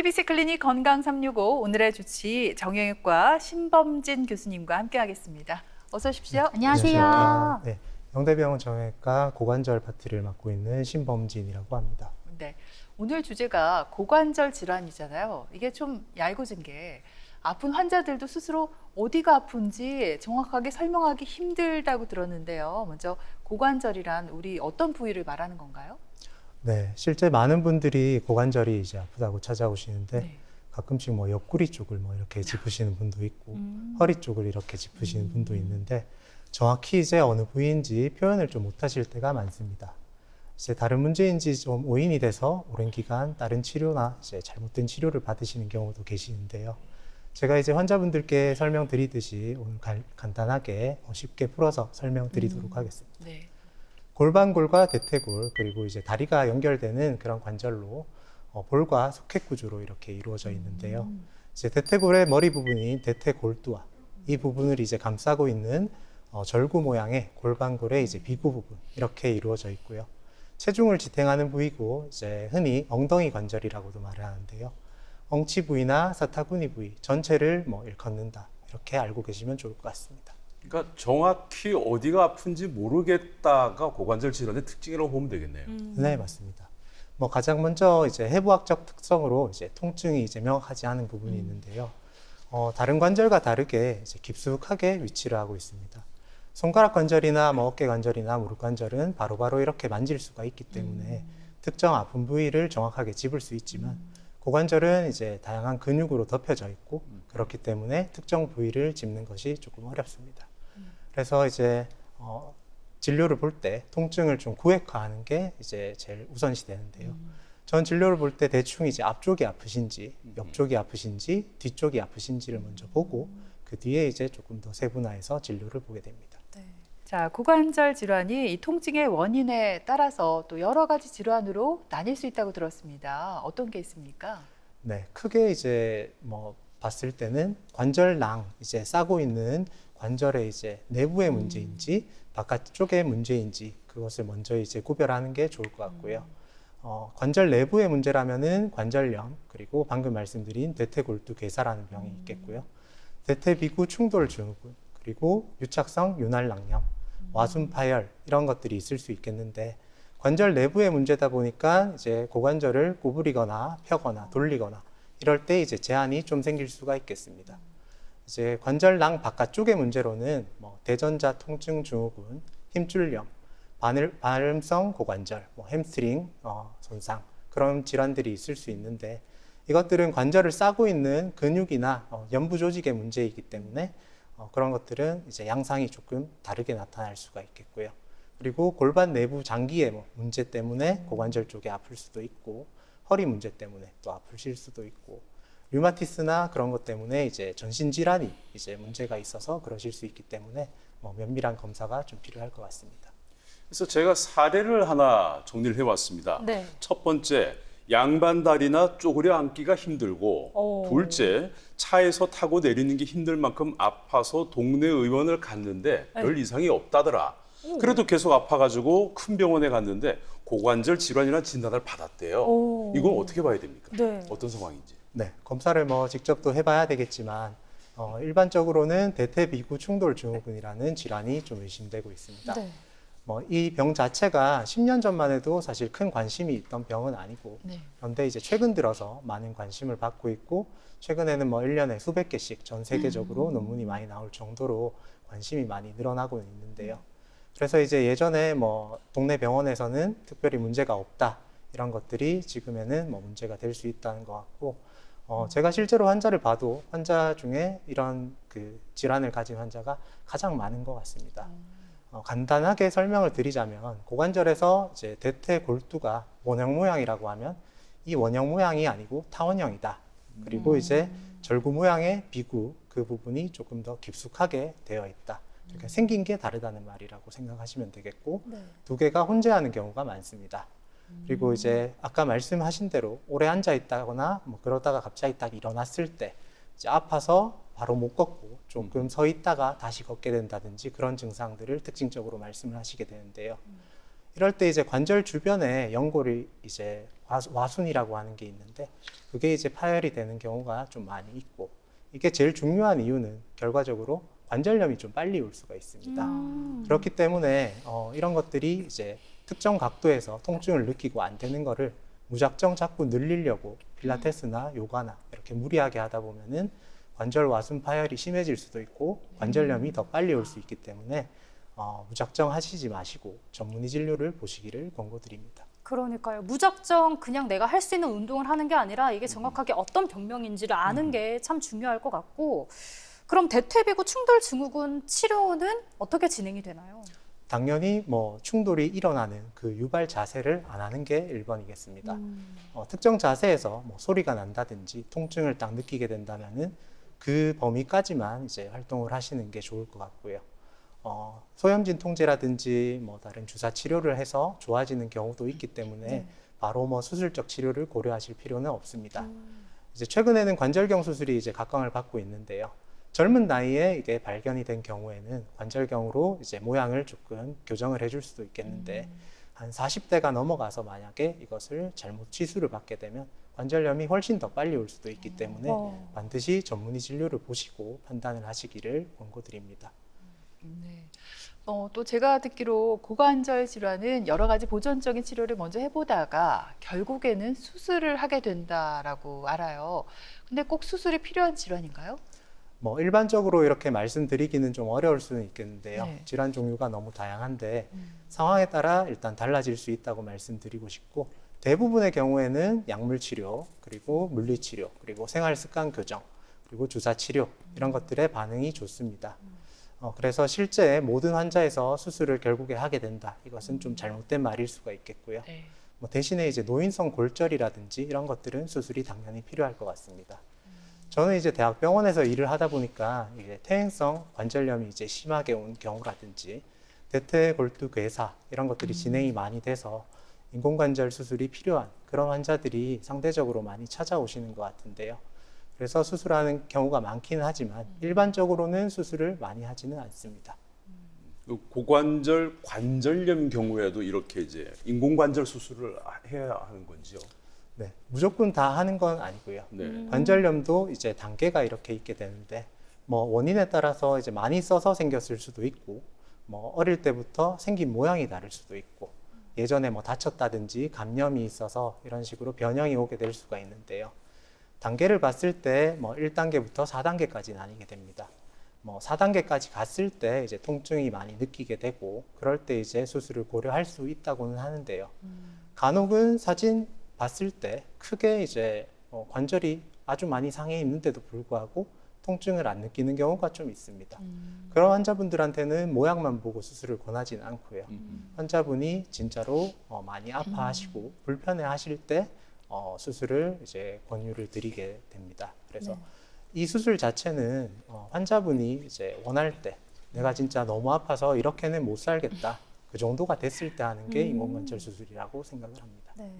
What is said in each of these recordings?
TBC 클리닉 건강 365 오늘의 주치 정형외과 신범진 교수님과 함께하겠습니다. 어서 오십시오. 안녕하세요. 네, 영대병원 정형외과 고관절 파트를 맡고 있는 신범진이라고 합니다. 네, 오늘 주제가 고관절 질환이잖아요. 이게 좀 얄궂은 게 아픈 환자들도 스스로 어디가 아픈지 정확하게 설명하기 힘들다고 들었는데요. 먼저 고관절이란 우리 어떤 부위를 말하는 건가요? 네, 실제 많은 분들이 고관절이 이제 아프다고 찾아오시는데 네. 가끔씩 뭐 옆구리 쪽을 뭐 이렇게 짚으시는 분도 있고 허리 쪽을 이렇게 짚으시는 분도 있는데 정확히 이제 어느 부위인지 표현을 좀 못하실 때가 많습니다. 이제 다른 문제인지 좀 오인이 돼서 오랜 기간 다른 치료나 이제 잘못된 치료를 받으시는 경우도 계시는데요. 제가 이제 환자분들께 설명드리듯이 오늘 간단하게 쉽게 풀어서 설명드리도록 하겠습니다. 네. 골반골과 대퇴골 그리고 이제 다리가 연결되는 그런 관절로 볼과 소켓 구조로 이렇게 이루어져 있는데요. 이제 대퇴골의 머리 부분인 대퇴골두와 이 부분을 이제 감싸고 있는 절구 모양의 골반골의 이제 비구 부분 이렇게 이루어져 있고요. 체중을 지탱하는 부위고 이제 흔히 엉덩이 관절이라고도 말을 하는데요. 엉치 부위나 사타구니 부위 전체를 뭐 일컫는다 이렇게 알고 계시면 좋을 것 같습니다. 그러니까 정확히 어디가 아픈지 모르겠다가 고관절 질환의 특징이라고 보면 되겠네요. 네, 맞습니다. 뭐 가장 먼저 이제 해부학적 특성으로 이제 통증이 이제 명확하지 않은 부분이 있는데요. 다른 관절과 다르게 이제 깊숙하게 위치를 하고 있습니다. 손가락 관절이나 뭐 어깨 관절이나 무릎 관절은 바로바로 이렇게 만질 수가 있기 때문에 특정 아픈 부위를 정확하게 짚을 수 있지만 고관절은 이제 다양한 근육으로 덮여져 있고 그렇기 때문에 특정 부위를 짚는 것이 조금 어렵습니다. 그래서 이제 진료를 볼 때 통증을 좀 구획화하는 게 이제 제일 우선시 되는데요. 전 진료를 볼 때 대충 이제 앞쪽이 아프신지, 옆쪽이 아프신지, 뒤쪽이 아프신지를 먼저 보고 그 뒤에 이제 조금 더 세분화해서 진료를 보게 됩니다. 자, 고관절 질환이 이 통증의 원인에 따라서 또 여러 가지 질환으로 나뉠 수 있다고 들었습니다. 어떤 게 있습니까? 네, 크게 이제 뭐 봤을 때는 관절낭 이제 싸고 있는 관절의 이제 내부의 문제인지 바깥쪽의 문제인지 그것을 먼저 이제 구별하는 게 좋을 것 같고요. 관절 내부의 문제라면은 관절염 그리고 방금 말씀드린 대퇴골두 괴사라는 병이 있겠고요. 대퇴비구 충돌 증후군 그리고 유착성 윤활낭염, 와순파열 이런 것들이 있을 수 있겠는데 관절 내부의 문제다 보니까 이제 고관절을 구부리거나 펴거나 돌리거나 이럴 때 이제 제한이 좀 생길 수가 있겠습니다. 이제 관절낭 바깥쪽의 문제로는 뭐 대전자 통증 증후군, 힘줄염, 발음성 고관절, 뭐 햄스트링 손상 그런 질환들이 있을 수 있는데 이것들은 관절을 싸고 있는 근육이나 연부 조직의 문제이기 때문에 그런 것들은 이제 양상이 조금 다르게 나타날 수가 있겠고요. 그리고 골반 내부 장기의 뭐 문제 때문에 고관절 쪽에 아플 수도 있고 허리 문제 때문에 또 아프실 수도 있고 류마티스나 그런 것 때문에 이제 전신 질환이 이제 문제가 있어서 그러실 수 있기 때문에 뭐 면밀한 검사가 좀 필요할 것 같습니다. 그래서 제가 사례를 하나 정리를 해왔습니다. 네. 첫 번째, 양반 다리나 쪼그려 앉기가 힘들고 둘째, 차에서 타고 내리는 게 힘들 만큼 아파서 동네 의원을 갔는데 별 이상이 없다더라. 그래도 계속 아파가지고 큰 병원에 갔는데 고관절 질환이라는 진단을 받았대요. 이건 어떻게 봐야 됩니까? 네. 어떤 상황인지. 네, 검사를 뭐 직접 또 해봐야 되겠지만 일반적으로는 대퇴비구 충돌 증후군이라는 질환이 좀 의심되고 있습니다. 네. 뭐 이 병 자체가 10년 전만 해도 사실 큰 관심이 있던 병은 아니고 네. 그런데 이제 최근 들어서 많은 관심을 받고 있고 최근에는 뭐 1년에 수백 개씩 전 세계적으로 논문이 많이 나올 정도로 관심이 많이 늘어나고 있는데요. 그래서 이제 예전에 뭐 동네 병원에서는 특별히 문제가 없다 이런 것들이 지금에는 뭐 문제가 될 수 있다는 것 같고 제가 실제로 환자를 봐도 환자 중에 이런 그 질환을 가진 환자가 가장 많은 것 같습니다. 간단하게 설명을 드리자면 고관절에서 이제 대퇴골두가 원형 모양이라고 하면 이 원형 모양이 아니고 타원형이다. 그리고 이제 절구 모양의 비구 그 부분이 조금 더 깊숙하게 되어 있다. 이렇게 생긴 게 다르다는 말이라고 생각하시면 되겠고 두 개가 혼재하는 경우가 많습니다. 그리고 이제 아까 말씀하신 대로 오래 앉아 있다거나 뭐 그러다가 갑자기 딱 일어났을 때 이제 아파서 바로 못 걷고 조금 서 있다가 다시 걷게 된다든지 그런 증상들을 특징적으로 말씀을 하시게 되는데요. 이럴 때 이제 관절 주변에 연골이 이제 와순이라고 하는 게 있는데 그게 이제 파열이 되는 경우가 좀 많이 있고 이게 제일 중요한 이유는 결과적으로 관절염이 좀 빨리 올 수가 있습니다. 그렇기 때문에 이런 것들이 이제 특정 각도에서 통증을 느끼고 안 되는 거를 무작정 자꾸 늘리려고 필라테스나 요가나 이렇게 무리하게 하다 보면은 관절 와순 파열이 심해질 수도 있고 관절염이 더 빨리 올 수 있기 때문에 무작정 하시지 마시고 전문의 진료를 보시기를 권고드립니다. 그러니까요. 무작정 그냥 내가 할 수 있는 운동을 하는 게 아니라 이게 정확하게 어떤 병명인지를 아는 게 참 중요할 것 같고 그럼 대퇴비구 충돌 증후군 치료는 어떻게 진행이 되나요? 당연히 뭐 충돌이 일어나는 그 유발 자세를 안 하는 게 1번이겠습니다. 특정 자세에서 뭐 소리가 난다든지 통증을 딱 느끼게 된다면은 그 범위까지만 이제 활동을 하시는 게 좋을 것 같고요. 소염진 통제라든지 뭐 다른 주사 치료를 해서 좋아지는 경우도 있기 때문에 바로 뭐 수술적 치료를 고려하실 필요는 없습니다. 이제 최근에는 관절경 수술이 이제 각광을 받고 있는데요. 젊은 나이에 이게 발견이 된 경우에는 관절경으로 이제 모양을 조금 교정을 해줄 수도 있겠는데 한 40대가 넘어가서 만약에 이것을 잘못 치수를 받게 되면 관절염이 훨씬 더 빨리 올 수도 있기 때문에 반드시 전문의 진료를 보시고 판단을 하시기를 권고드립니다. 네. 또 제가 듣기로 고관절 질환은 여러 가지 보존적인 치료를 먼저 해보다가 결국에는 수술을 하게 된다라고 알아요. 근데 꼭 수술이 필요한 질환인가요? 뭐 일반적으로 이렇게 말씀드리기는 좀 어려울 수는 있겠는데요. 네. 질환 종류가 너무 다양한데 상황에 따라 일단 달라질 수 있다고 말씀드리고 싶고 대부분의 경우에는 약물 치료, 그리고 물리 치료, 그리고 생활 습관 교정, 그리고 주사 치료 이런 것들의 반응이 좋습니다. 그래서 실제 모든 환자에서 수술을 결국에 하게 된다. 이것은 좀 잘못된 말일 수가 있겠고요. 네. 뭐 대신에 이제 노인성 골절이라든지 이런 것들은 수술이 당연히 필요할 것 같습니다. 저는 이제 대학병원에서 일을 하다 보니까 이제 퇴행성 관절염이 이제 심하게 온 경우라든지 대퇴골두괴사 이런 것들이 진행이 많이 돼서 인공관절 수술이 필요한 그런 환자들이 상대적으로 많이 찾아오시는 것 같은데요. 그래서 수술하는 경우가 많기는 하지만 일반적으로는 수술을 많이 하지는 않습니다. 그 고관절 관절염 경우에도 이렇게 이제 인공관절 수술을 해야 하는 건지요? 네, 무조건 다 하는 건 아니고요. 네. 관절염도 이제 단계가 이렇게 있게 되는데 뭐 원인에 따라서 이제 많이 써서 생겼을 수도 있고 뭐 어릴 때부터 생긴 모양이 다를 수도 있고 예전에 뭐 다쳤다든지 감염이 있어서 이런 식으로 변형이 오게 될 수가 있는데요. 단계를 봤을 때 뭐 1단계부터 4단계까지 나뉘게 됩니다. 뭐 4단계까지 갔을 때 이제 통증이 많이 느끼게 되고 그럴 때 이제 수술을 고려할 수 있다고는 하는데요. 간혹은 사진 봤을 때 크게 이제 관절이 아주 많이 상해 있는데도 불구하고 통증을 안 느끼는 경우가 좀 있습니다. 그런 환자분들한테는 모양만 보고 수술을 권하지는 않고요. 환자분이 진짜로 많이 아파하시고 불편해하실 때 수술을 이제 권유를 드리게 됩니다. 그래서 이 수술 자체는 환자분이 이제 원할 때 내가 진짜 너무 아파서 이렇게는 못 살겠다. 그 정도가 됐을 때 하는 게 인공관절 수술이라고 생각을 합니다. 네.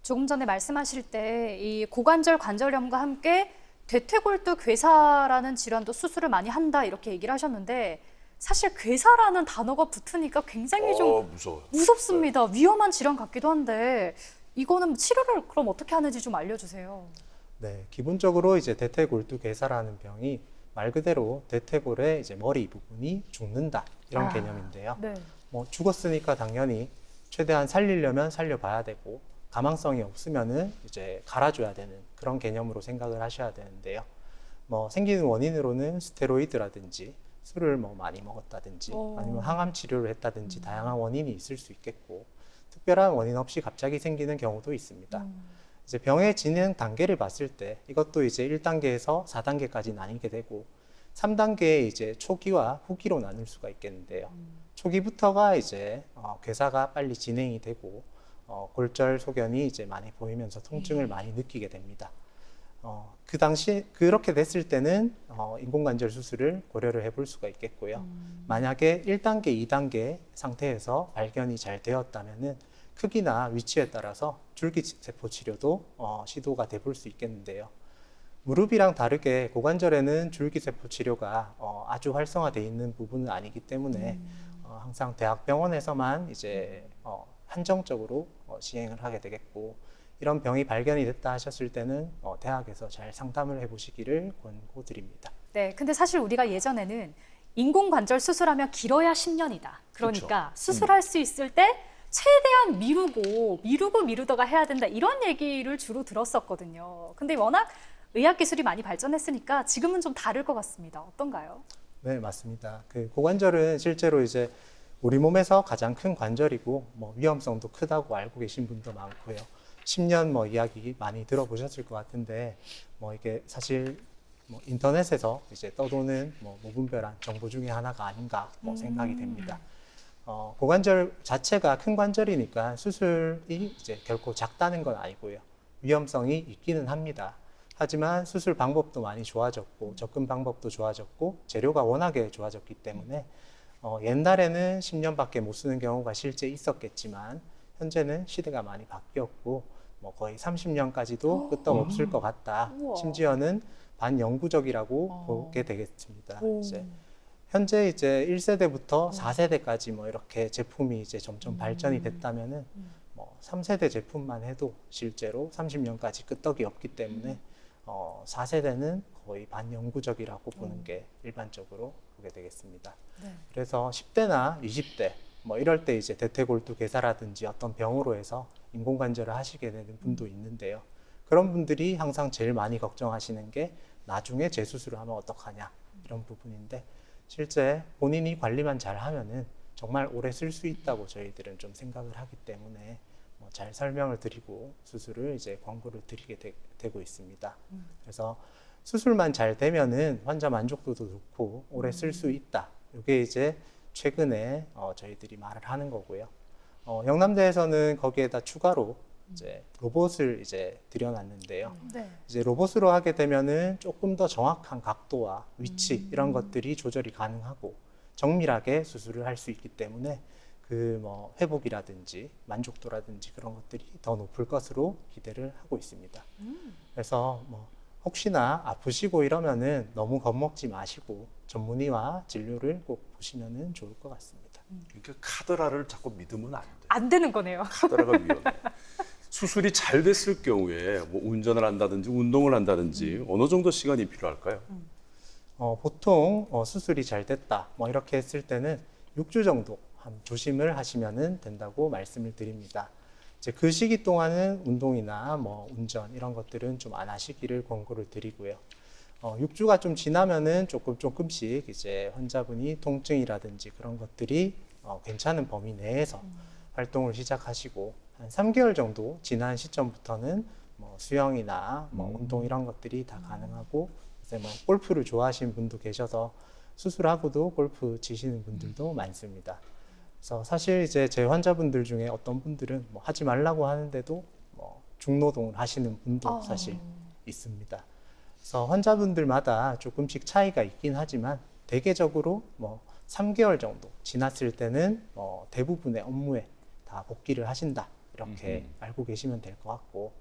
조금 전에 말씀하실 때 이 고관절 관절염과 함께 대퇴골두 괴사라는 질환도 수술을 많이 한다 이렇게 얘기를 하셨는데 사실 괴사라는 단어가 붙으니까 굉장히 좀 무서워요. 무섭습니다. 위험한 질환 같기도 한데 이거는 치료를 그럼 어떻게 하는지 좀 알려주세요. 네, 기본적으로 이제 대퇴골두괴사라는 병이 말 그대로 대퇴골의 이제 머리 부분이 죽는다 이런 개념인데요. 네. 뭐 죽었으니까 당연히 최대한 살리려면 살려봐야 되고 가망성이 없으면은 이제 갈아줘야 되는 그런 개념으로 생각을 하셔야 되는데요. 뭐 생기는 원인으로는 스테로이드라든지 술을 뭐 많이 먹었다든지 아니면 항암 치료를 했다든지 다양한 원인이 있을 수 있겠고 특별한 원인 없이 갑자기 생기는 경우도 있습니다. 이제 병의 진행 단계를 봤을 때 이것도 이제 1단계에서 4단계까지 나뉘게 되고 3단계에 이제 초기와 후기로 나눌 수가 있겠는데요. 초기부터가 이제 괴사가 빨리 진행이 되고 골절 소견이 이제 많이 보이면서 통증을 많이 느끼게 됩니다. 그 당시 그렇게 됐을 때는 인공관절 수술을 고려를 해볼 수가 있겠고요. 만약에 1단계, 2단계 상태에서 발견이 잘 되었다면은 크기나 위치에 따라서 줄기세포 치료도 시도가 돼 볼 수 있겠는데요. 무릎이랑 다르게 고관절에는 줄기세포 치료가 아주 활성화되어 있는 부분은 아니기 때문에 항상 대학병원에서만 이제 한정적으로 시행을 하게 되겠고, 이런 병이 발견이 됐다 하셨을 때는 대학에서 잘 상담을 해보시기를 권고드립니다. 네, 근데 사실 우리가 예전에는 인공관절 수술하면 길어야 10년이다. 그러니까 수술할 수 있을 때 최대한 미루다가 해야 된다. 이런 얘기를 주로 들었었거든요. 근데 워낙 의학 기술이 많이 발전했으니까 지금은 좀 다를 것 같습니다. 어떤가요? 네, 맞습니다. 그 고관절은 실제로 이제 우리 몸에서 가장 큰 관절이고 위험성도 크다고 알고 계신 분도 많고요. 10년 이야기 많이 들어보셨을 것 같은데 이게 사실 인터넷에서 이제 떠도는 무분별한 정보 중에 하나가 아닌가 생각이 됩니다. 고관절 자체가 큰 관절이니까 수술이 이제 결코 작다는 건 아니고요. 위험성이 있기는 합니다. 하지만 수술 방법도 많이 좋아졌고 접근 방법도 좋아졌고 재료가 워낙에 좋아졌기 때문에 옛날에는 10년밖에 못 쓰는 경우가 실제 있었겠지만 현재는 시대가 많이 바뀌었고 거의 30년까지도 끄떡없을 것 같다. 우와. 심지어는 반영구적이라고 보게 되겠습니다. 이제 현재 이제 1세대부터 4세대까지 이렇게 제품이 이제 점점 발전이 됐다면은 3세대 제품만 해도 실제로 30년까지 끄떡이 없기 때문에 4세대는 거의 반영구적이라고 보는 게 일반적으로 보게 되겠습니다. 네. 그래서 10대나 20대 이럴 때 이제 대퇴골두 괴사라든지 어떤 병으로 해서 인공관절을 하시게 되는 분도 있는데요. 그런 분들이 항상 제일 많이 걱정하시는 게 나중에 재수술을 하면 어떡하냐 이런 부분인데, 실제 본인이 관리만 잘 하면은 정말 오래 쓸 수 있다고 저희들은 좀 생각을 하기 때문에 잘 설명을 드리고 수술을 이제 권고를 드리게 되고 있습니다. 그래서 수술만 잘 되면은 환자 만족도도 좋고 오래 쓸 수 있다. 이게 이제 최근에 저희들이 말을 하는 거고요. 영남대에서는 거기에다 추가로 이제 로봇을 이제 들여놨는데요. 네. 이제 로봇으로 하게 되면은 조금 더 정확한 각도와 위치 이런 것들이 조절이 가능하고 정밀하게 수술을 할 수 있기 때문에 그 회복이라든지 만족도라든지 그런 것들이 더 높을 것으로 기대를 하고 있습니다. 그래서 혹시나 아프시고 이러면은 너무 겁먹지 마시고 전문의와 진료를 꼭 보시면은 좋을 것 같습니다. 그러니까 카더라를 자꾸 믿으면 안 돼. 안 되는 거네요. 카더라가 위험해. 수술이 잘 됐을 경우에 운전을 한다든지 운동을 한다든지 어느 정도 시간이 필요할까요? 보통 수술이 잘 됐다 이렇게 했을 때는 6주 정도 조심을 하시면 된다고 말씀을 드립니다. 이제 그 시기 동안은 운동이나 운전 이런 것들은 좀 안 하시기를 권고를 드리고요. 6주가 좀 지나면은 조금씩 이제 환자분이 통증이라든지 그런 것들이 괜찮은 범위 내에서 활동을 시작하시고 한 3개월 정도 지난 시점부터는 수영이나 운동 이런 것들이 다 가능하고, 이제 골프를 좋아하시는 분도 계셔서 수술하고도 골프 치시는 분들도 많습니다. 그래서 사실 이제 제 환자분들 중에 어떤 분들은 하지 말라고 하는데도 중노동을 하시는 분도 사실 있습니다. 그래서 환자분들마다 조금씩 차이가 있긴 하지만 대개적으로 3개월 정도 지났을 때는 대부분의 업무에 다 복귀를 하신다 이렇게 알고 계시면 될 것 같고,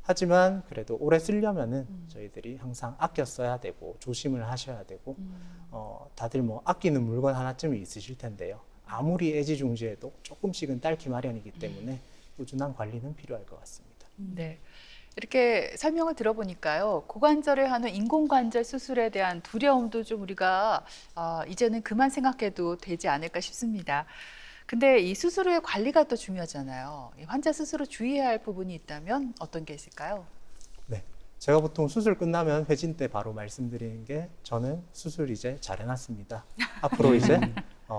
하지만 그래도 오래 쓰려면은 저희들이 항상 아껴 써야 되고 조심을 하셔야 되고 다들 아끼는 물건 하나쯤이 있으실 텐데요. 아무리 애지중지해도 조금씩은 딸기 마련이기 때문에 꾸준한 관리는 필요할 것 같습니다. 네. 이렇게 설명을 들어보니까요, 고관절에 하는 인공관절 수술에 대한 두려움도 좀 우리가 이제는 그만 생각해도 되지 않을까 싶습니다. 근데 이 수술 후의 관리가 또 중요하잖아요. 이 환자 스스로 주의해야 할 부분이 있다면 어떤 게 있을까요? 네, 제가 보통 수술 끝나면 회진 때 바로 말씀드리는 게, 저는 수술 이제 잘 해놨습니다. 앞으로 이제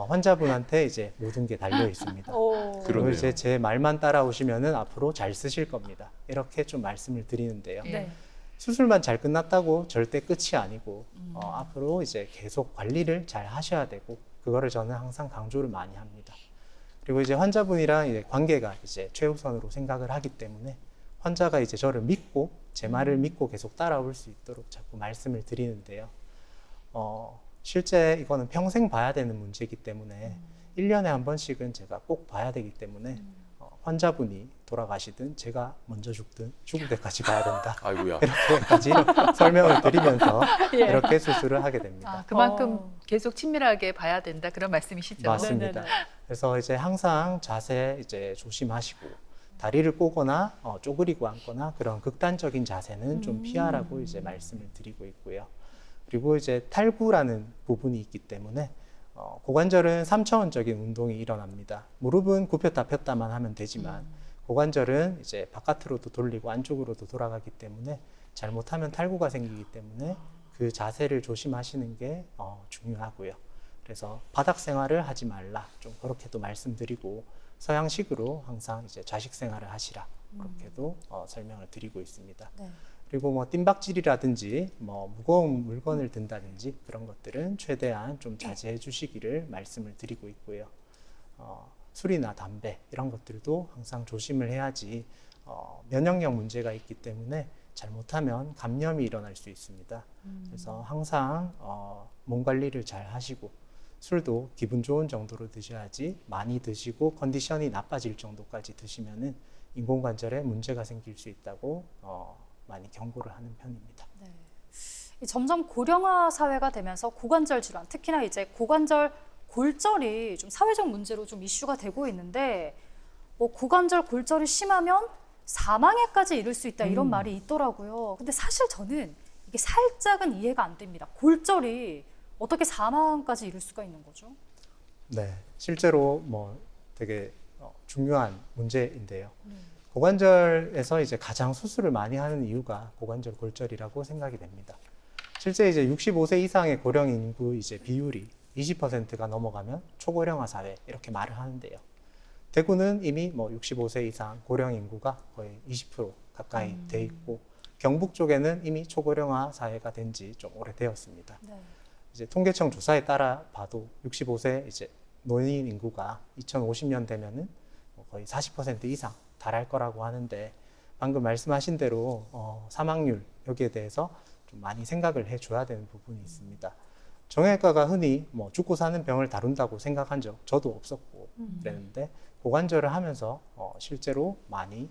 환자분한테 이제 모든 게 달려 있습니다. 그리고 그러네요. 이제 제 말만 따라오시면은 앞으로 잘 쓰실 겁니다. 이렇게 좀 말씀을 드리는데요. 네. 수술만 잘 끝났다고 절대 끝이 아니고 앞으로 이제 계속 관리를 잘 하셔야 되고, 그거를 저는 항상 강조를 많이 합니다. 그리고 이제 환자분이랑 이제 관계가 이제 최우선으로 생각을 하기 때문에 환자가 이제 저를 믿고 제 말을 믿고 계속 따라올 수 있도록 자꾸 말씀을 드리는데요. 실제 이거는 평생 봐야 되는 문제이기 때문에 1년에 한 번씩은 제가 꼭 봐야 되기 때문에 환자분이 돌아가시든 제가 먼저 죽을 때까지 봐야 된다. 아이고야. 이렇게까지 설명을 드리면서 예. 이렇게 수술을 하게 됩니다. 아, 그만큼 계속 친밀하게 봐야 된다 그런 말씀이시죠? 맞습니다. 네네네. 그래서 이제 항상 자세 이제 조심하시고 다리를 꼬거나 쪼그리고 앉거나 그런 극단적인 자세는 좀 피하라고 이제 말씀을 드리고 있고요. 그리고 이제 탈구라는 부분이 있기 때문에 고관절은 3차원적인 운동이 일어납니다. 무릎은 굽혔다 폈다만 하면 되지만 고관절은 이제 바깥으로도 돌리고 안쪽으로도 돌아가기 때문에 잘못하면 탈구가 생기기 때문에 그 자세를 조심하시는 게 중요하고요. 그래서 바닥 생활을 하지 말라 좀 그렇게도 말씀드리고 서양식으로 항상 이제 좌식 생활을 하시라 그렇게도 설명을 드리고 있습니다. 네. 그리고 뭐 뜀박질이라든지 뭐 무거운 물건을 든다든지 그런 것들은 최대한 좀 자제해 주시기를 말씀을 드리고 있고요. 술이나 담배 이런 것들도 항상 조심을 해야지 면역력 문제가 있기 때문에 잘못하면 감염이 일어날 수 있습니다. 그래서 항상 몸 관리를 잘 하시고 술도 기분 좋은 정도로 드셔야지 많이 드시고 컨디션이 나빠질 정도까지 드시면은 인공관절에 문제가 생길 수 있다고 많이 경고를 하는 편입니다. 네. 이 점점 고령화 사회가 되면서 고관절 질환, 특히나 이제 고관절 골절이 좀 사회적 문제로 좀 이슈가 되고 있는데 뭐 고관절 골절이 심하면 사망에까지 이를 수 있다 이런 말이 있더라고요. 근데 사실 저는 이게 살짝은 이해가 안 됩니다. 골절이 어떻게 사망까지 이를 수가 있는 거죠? 네, 실제로 뭐 되게 중요한 문제인데요. 고관절에서 이제 가장 수술을 많이 하는 이유가 고관절 골절이라고 생각이 됩니다. 실제 이제 65세 이상의 고령 인구 이제 비율이 20%가 넘어가면 초고령화 사회 이렇게 말을 하는데요. 대구는 이미 뭐 65세 이상 고령 인구가 거의 20% 가까이 돼 있고 경북 쪽에는 이미 초고령화 사회가 된 지 좀 오래되었습니다. 네. 이제 통계청 조사에 따라 봐도 65세 이제 노인 인구가 2050년 되면은 거의 40% 이상 달할 거라고 하는데 방금 말씀하신 대로 사망률 여기에 대해서 좀 많이 생각을 해줘야 되는 부분이 있습니다. 정형외과가 흔히 뭐 죽고 사는 병을 다룬다고 생각한 적 저도 없었고 그랬는데 고관절을 하면서 실제로 많이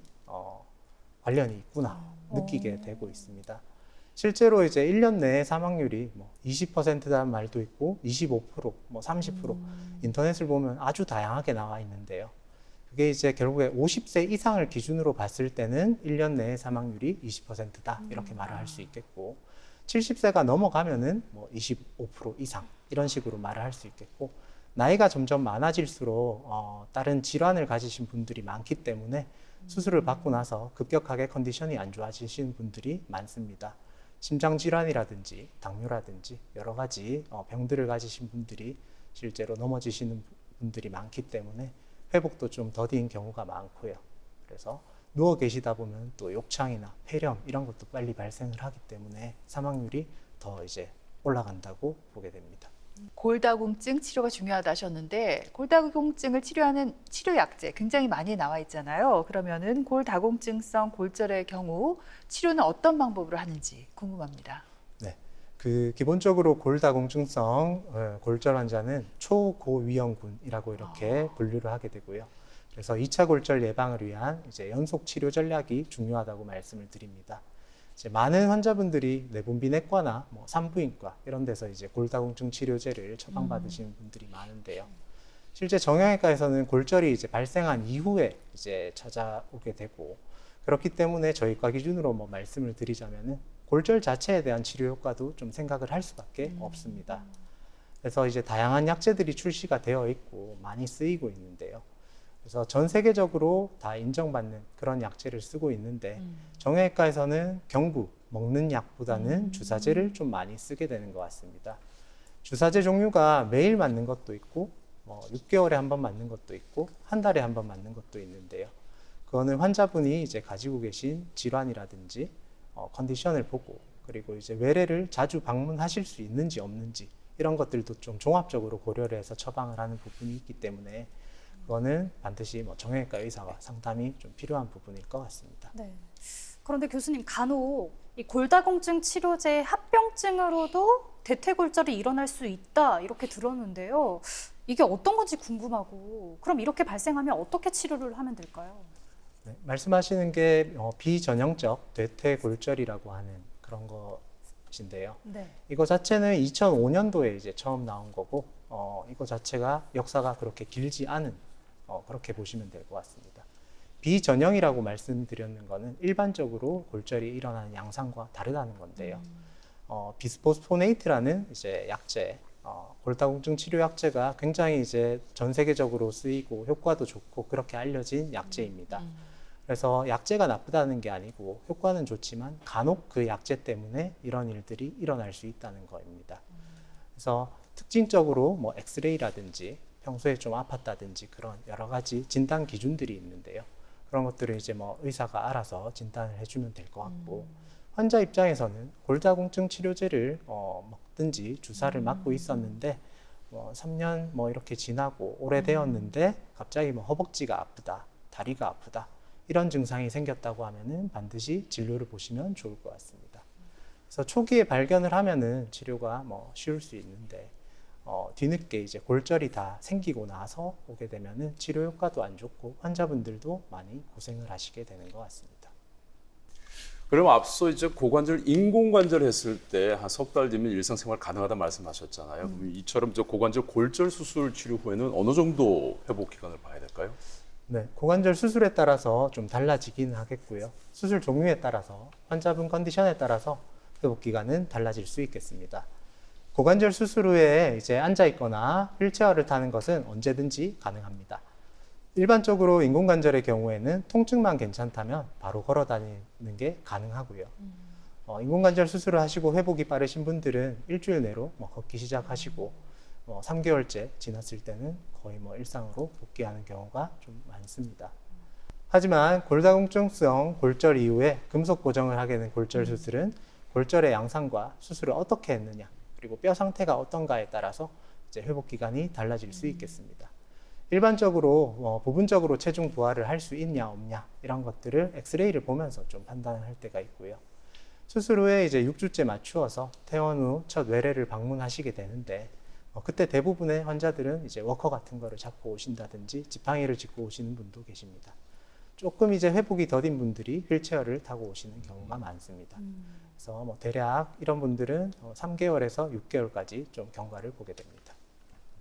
관련이 있구나 느끼게 되고 있습니다. 실제로 이제 1년 내에 사망률이 뭐 20%라는 말도 있고 25%, 뭐 30% 인터넷을 보면 아주 다양하게 나와 있는데요. 그게 이제 결국에 50세 이상을 기준으로 봤을 때는 1년 내에 사망률이 20%다 이렇게 말을 할 수 있겠고 70세가 넘어가면은 뭐 25% 이상 이런 식으로 말을 할 수 있겠고 나이가 점점 많아질수록 다른 질환을 가지신 분들이 많기 때문에 수술을 받고 나서 급격하게 컨디션이 안 좋아지신 분들이 많습니다. 심장 질환이라든지 당뇨라든지 여러 가지 병들을 가지신 분들이 실제로 넘어지시는 분들이 많기 때문에 회복도 좀 더딘 경우가 많고요. 그래서 누워 계시다 보면 또 욕창이나 폐렴 이런 것도 빨리 발생을 하기 때문에 사망률이 더 이제 올라간다고 보게 됩니다. 골다공증 치료가 중요하다 하셨는데 골다공증을 치료하는 치료 약제 굉장히 많이 나와 있잖아요. 그러면은 골다공증성 골절의 경우 치료는 어떤 방법으로 하는지 궁금합니다. 네, 기본적으로 골다공증성 골절 환자는 초고위험군이라고 이렇게 분류를 하게 되고요. 그래서 2차 골절 예방을 위한 이제 연속 치료 전략이 중요하다고 말씀을 드립니다. 이제 많은 환자분들이 내분비내과나 뭐 산부인과 이런 데서 이제 골다공증 치료제를 처방받으시는 분들이 많은데요. 실제 정형외과에서는 골절이 이제 발생한 이후에 이제 찾아오게 되고 그렇기 때문에 저희과 기준으로 뭐 말씀을 드리자면은 골절 자체에 대한 치료 효과도 좀 생각을 할 수밖에 없습니다. 그래서 이제 다양한 약제들이 출시가 되어 있고 많이 쓰이고 있는데요. 그래서 전 세계적으로 다 인정받는 그런 약제를 쓰고 있는데 정형외과에서는 경구, 먹는 약보다는 주사제를 좀 많이 쓰게 되는 것 같습니다. 주사제 종류가 매일 맞는 것도 있고 6개월에 한 번 맞는 것도 있고 한 달에 한 번 맞는 것도 있는데요. 그거는 환자분이 이제 가지고 계신 질환이라든지 컨디션을 보고 그리고 이제 외래를 자주 방문하실 수 있는지 없는지 이런 것들도 좀 종합적으로 고려를 해서 처방을 하는 부분이 있기 때문에 그거는 반드시 정형외과 의사와 상담이 좀 필요한 부분일 것 같습니다. 네. 그런데 교수님 간혹 이 골다공증 치료제 합병증으로도 대퇴골절이 일어날 수 있다 이렇게 들었는데요. 이게 어떤 건지 궁금하고 그럼 이렇게 발생하면 어떻게 치료를 하면 될까요? 네, 말씀하시는 게 비전형적 대퇴골절이라고 하는 그런 것인데요. 네. 이거 자체는 2005년도에 이제 처음 나온 거고, 이거 자체가 역사가 그렇게 길지 않은, 그렇게 보시면 될 것 같습니다. 비전형이라고 말씀드렸는 거는 일반적으로 골절이 일어나는 양상과 다르다는 건데요. 비스포스포네이트라는 이제 약제, 골다공증 치료 약제가 굉장히 이제 전 세계적으로 쓰이고 효과도 좋고 그렇게 알려진 약제입니다. 그래서 약제가 나쁘다는 게 아니고 효과는 좋지만 간혹 그 약제 때문에 이런 일들이 일어날 수 있다는 겁니다. 그래서 특징적으로 뭐 엑스레이라든지 평소에 좀 아팠다든지 그런 여러 가지 진단 기준들이 있는데요. 그런 것들을 이제 뭐 의사가 알아서 진단을 해주면 될 것 같고, 환자 입장에서는 골다공증 치료제를 먹든지 주사를 맞고 있었는데 3년 뭐 이렇게 지나고 오래되었는데 갑자기 뭐 허벅지가 아프다, 다리가 아프다 이런 증상이 생겼다고 하면은 반드시 진료를 보시면 좋을 것 같습니다. 그래서 초기에 발견을 하면은 치료가 뭐 쉬울 수 있는데 뒤늦게 이제 골절이 다 생기고 나서 오게 되면은 치료 효과도 안 좋고 환자분들도 많이 고생을 하시게 되는 것 같습니다. 그럼 앞서 이제 고관절 인공관절 했을 때 한 석 달 뒤면 일상생활 가능하다 말씀하셨잖아요. 그럼 이처럼 저 고관절 골절 수술 치료 후에는 어느 정도 회복 기간을 봐야 될까요? 네, 고관절 수술에 따라서 좀 달라지긴 하겠고요. 수술 종류에 따라서 환자분 컨디션에 따라서 회복 기간은 달라질 수 있겠습니다. 고관절 수술 후에 이제 앉아 있거나 휠체어를 타는 것은 언제든지 가능합니다. 일반적으로 인공관절의 경우에는 통증만 괜찮다면 바로 걸어 다니는 게 가능하고요. 인공관절 수술을 하시고 회복이 빠르신 분들은 일주일 내로 걷기 시작하시고 3개월째 지났을 때는 거의 일상으로 복귀하는 경우가 좀 많습니다. 하지만 골다공증성 골절 이후에 금속 고정을 하게 된 골절 수술은 골절의 양상과 수술을 어떻게 했느냐, 그리고 뼈 상태가 어떤가에 따라서 이제 회복 기간이 달라질 수 있겠습니다. 일반적으로 부분적으로 체중 부하를 할 수 있냐 없냐 이런 것들을 엑스레이를 보면서 좀 판단을 할 때가 있고요. 수술 후에 이제 6주째 맞추어서 퇴원 후 첫 외래를 방문하시게 되는데 그때 대부분의 환자들은 이제 워커 같은 거를 잡고 오신다든지 지팡이를 짚고 오시는 분도 계십니다. 조금 이제 회복이 더딘 분들이 휠체어를 타고 오시는 경우가 많습니다. 그래서 대략 이런 분들은 3개월에서 6개월까지 좀 경과를 보게 됩니다.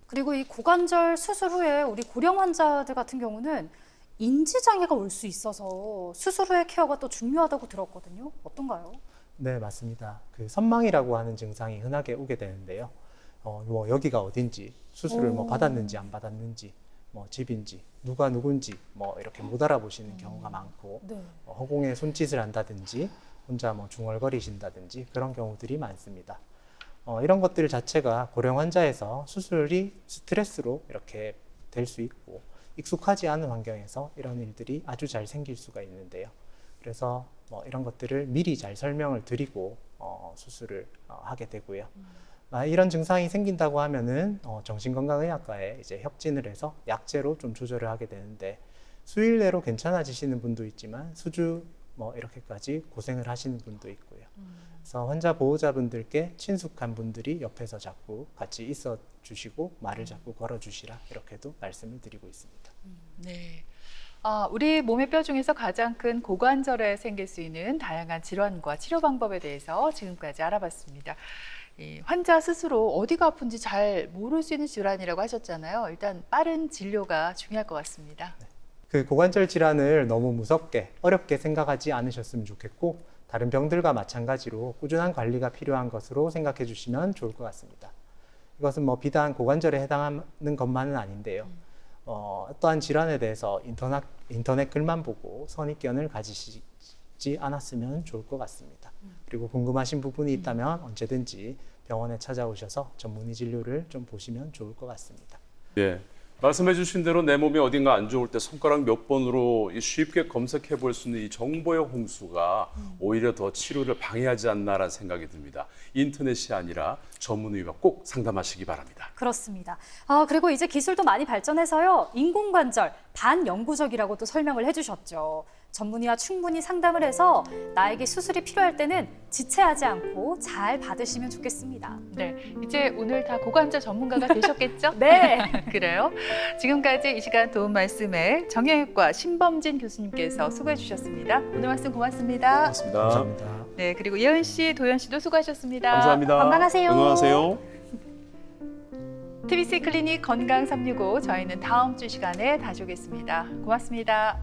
그리고 이 고관절 수술 후에 우리 고령 환자들 같은 경우는 인지장애가 올 수 있어서 수술 후의 케어가 또 중요하다고 들었거든요. 어떤가요? 네, 맞습니다. 그 선망이라고 하는 증상이 흔하게 오게 되는데요. 여기가 어딘지, 수술을 받았는지 안 받았는지, 집인지, 누가 누군지 이렇게 못 알아보시는 경우가 많고, 네. 허공에 손짓을 한다든지, 혼자 중얼거리신다든지 그런 경우들이 많습니다. 이런 것들 자체가 고령 환자에서 수술이 스트레스로 이렇게 될 수 있고 익숙하지 않은 환경에서 이런 일들이 아주 잘 생길 수가 있는데요. 그래서 이런 것들을 미리 잘 설명을 드리고 수술을 하게 되고요. 이런 증상이 생긴다고 하면은 정신건강의학과에 이제 협진을 해서 약제로 좀 조절을 하게 되는데 수일 내로 괜찮아지시는 분도 있지만 수주 이렇게까지 고생을 하시는 분도 있고요. 그래서 환자 보호자분들께 친숙한 분들이 옆에서 자꾸 같이 있어 주시고 말을 자꾸 걸어 주시라 이렇게도 말씀을 드리고 있습니다. 네. 우리 몸의 뼈 중에서 가장 큰 고관절에 생길 수 있는 다양한 질환과 치료 방법에 대해서 지금까지 알아봤습니다. 환자 스스로 어디가 아픈지 잘 모를 수 있는 질환이라고 하셨잖아요. 일단 빠른 진료가 중요할 것 같습니다. 네. 그 고관절 질환을 너무 무섭게 어렵게 생각하지 않으셨으면 좋겠고 다른 병들과 마찬가지로 꾸준한 관리가 필요한 것으로 생각해 주시면 좋을 것 같습니다. 이것은 비단 고관절에 해당하는 것만은 아닌데요. 어떠한 질환에 대해서 인터넷 글만 보고 선입견을 가지시지 않았으면 좋을 것 같습니다. 그리고 궁금하신 부분이 있다면 언제든지 병원에 찾아오셔서 전문의 진료를 좀 보시면 좋을 것 같습니다. 예. 말씀해 주신 대로 내 몸이 어딘가 안 좋을 때 손가락 몇 번으로 쉽게 검색해 볼 수 있는 이 정보의 홍수가 오히려 더 치료를 방해하지 않나라는 생각이 듭니다. 인터넷이 아니라 전문의와 꼭 상담하시기 바랍니다. 그렇습니다. 그리고 이제 기술도 많이 발전해서요. 인공관절 반영구적이라고 또 설명을 해주셨죠. 전문의와 충분히 상담을 해서 나에게 수술이 필요할 때는 지체하지 않고 잘 받으시면 좋겠습니다. 네, 이제 오늘 다 고관절 전문가가 되셨겠죠? 네. 그래요. 지금까지 이 시간 도움 말씀에 정형외과 신범진 교수님께서 수고해 주셨습니다. 오늘 말씀 고맙습니다. 고맙습니다. 감사합니다. 네, 그리고 예은 씨, 도현 씨도 수고하셨습니다. 감사합니다. 건강하세요. 건강하세요. TBC 클리닉 건강 365 저희는 다음 주 시간에 다시 오겠습니다. 고맙습니다.